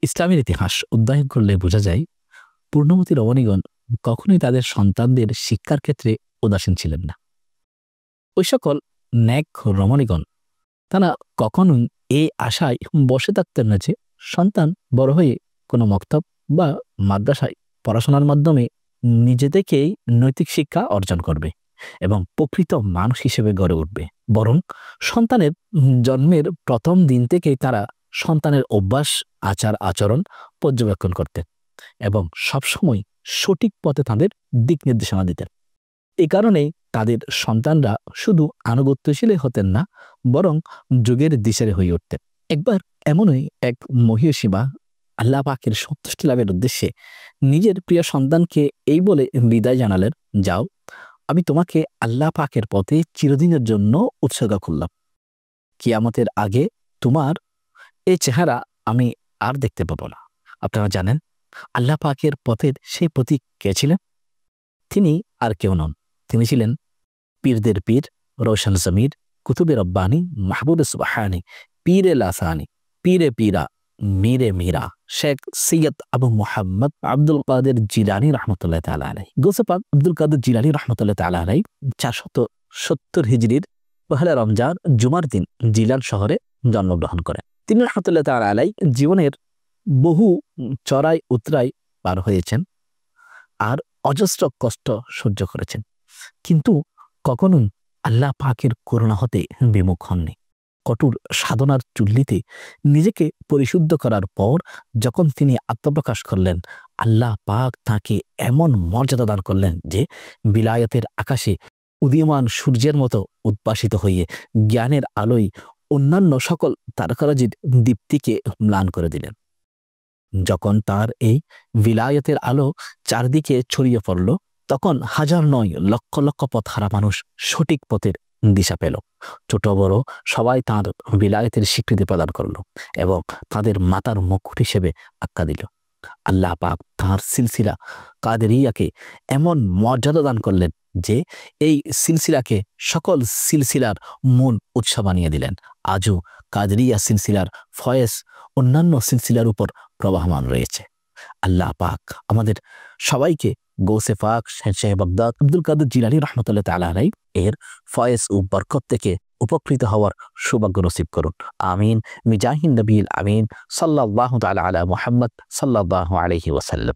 ইসলামের ইতিহাস অধ্যয়ন করলে বোঝা যায় পূর্ণমতী রমণীগণ কখনোই তাদের সন্তানদের শিক্ষার ক্ষেত্রে উদাসীন ছিলেন না। ওই সকল ন্যাক রমণীগণ তারা কখনোই এই আশায় বসে থাকতেন না যে সন্তান বড় হয়ে কোনো মক্তব বা মাদ্রাসায় পড়াশোনার মাধ্যমে নিজে থেকেই নৈতিক শিক্ষা অর্জন করবে এবং প্রকৃত মানুষ হিসেবে গড়ে উঠবে। বরং সন্তানের জন্মের প্রথম দিন থেকেই তারা সন্তানের অভ্যাস, আচার আচরণ পর্যবেক্ষণ করতেন এবং সবসময় সঠিক পথে তাদের দিক নির্দেশনা দিতেন। এই কারণেই তাদের সন্তানরা শুধু আনুগত্যশীলই হতেন না, বরং যুগের দিশারি হয়ে উঠতেন। একবার এমনই এক মহিষী মা আল্লাহ পাকের সন্তুষ্টি লাভের উদ্দেশ্যে নিজের প্রিয় সন্তানকে এই বলে বিদায় জানালেন, যাও, আমি তোমাকে আল্লাহ পাকের পথে চিরদিনের জন্য উৎসর্গ করলাম। কিয়ামতের আগে তোমার এই চেহারা আমি আর দেখতে পাবো না। আপনারা জানেন আল্লাহ পাকের পথের সেই প্রতীক কে ছিলেন? তিনি আর কেউ নন, তিনি ছিলেন পীরদের পীর, রোশন জমির, কুতুবে রব্বানি, মাহবুবে সুবহানি, পীরে লাসানি, পীরে পীরা, মীরে মীরা, শেখ সৈয়দ আবু মোহাম্মদ আব্দুল কাদের জিলানী রহমতুল্লাহ তাআলা আলাইহি। গৌসে পাক আব্দুল কাদের জিলানী রহমতুল্লাহ তাআলা আলাইহি 470 হিজরির পহেলা রমজান জুমার দিন জিলান শহরে জন্মগ্রহণ করেন। তিনি রহমতুল্লাহ তাআলা আলাইহি জীবনের বহু চড়াই উতরাই পার হয়েছেন আর অজস্র কষ্ট সহ্য করেছেন, কিন্তু কখনোই আল্লাহ পাকের করুণা হতে বিমুখ হননি। কঠোর সাধনার চুল্লিতে নিজেকে পরিশুদ্ধ করার পর যখন তিনি আত্মপ্রকাশ করলেন, আল্লাহ পাক তাকে এমন মর্যাদা দান করলেন যে বিলায়তের আকাশে উদীয়মান সূর্যের মতো উদ্ভাসিত হয়ে জ্ঞানের আলোয় অন্যান্য সকল তারকারাজির দীপ্তিকে ম্লান করে দিলেন। যখন তার এই বিলায়তের আলো চারদিকে ছড়িয়ে পড়ল, তখন হাজার নয় লক্ষ লক্ষ পথহারা মানুষ সঠিক পথের দিশা পেল। ছোট বড় সবাই তাঁর বিলায়তের স্বীকৃতি প্রদান করল এবং তাদের মাতার মুকুট হিসেবে আখ্যা দিল। আল্লাহ পাক তাঁর সিলসিলা কাদেরিয়াকে এমন মর্যাদা দান করলেন যে এই সিলসিলাকে সকল সিলসিলার মূল উৎস বানিয়ে দিলেন। আজও কাদেরিয়া সিলসিলার ফয়েজ অন্যান্য সিলসিলার উপর প্রবাহমান রয়েছে। আল্লাহ পাক আমাদের সবাইকে গৌসে পাক শাহ বাগদাদ আব্দুল কাদের জিলানী রহমতুল্লাহ তাআলা আলাইহি এর ফয়েজ ও বরকত থেকে উপকৃত হওয়ার সৌভাগ্য নসিব করুন। আমিন। মিজাহিন নবীল আমিন সাল্লাল্লাহু তাআলা আলা মুহাম্মদ সাল্লাল্লাহু আলাইহি ওয়াসাল্লাম।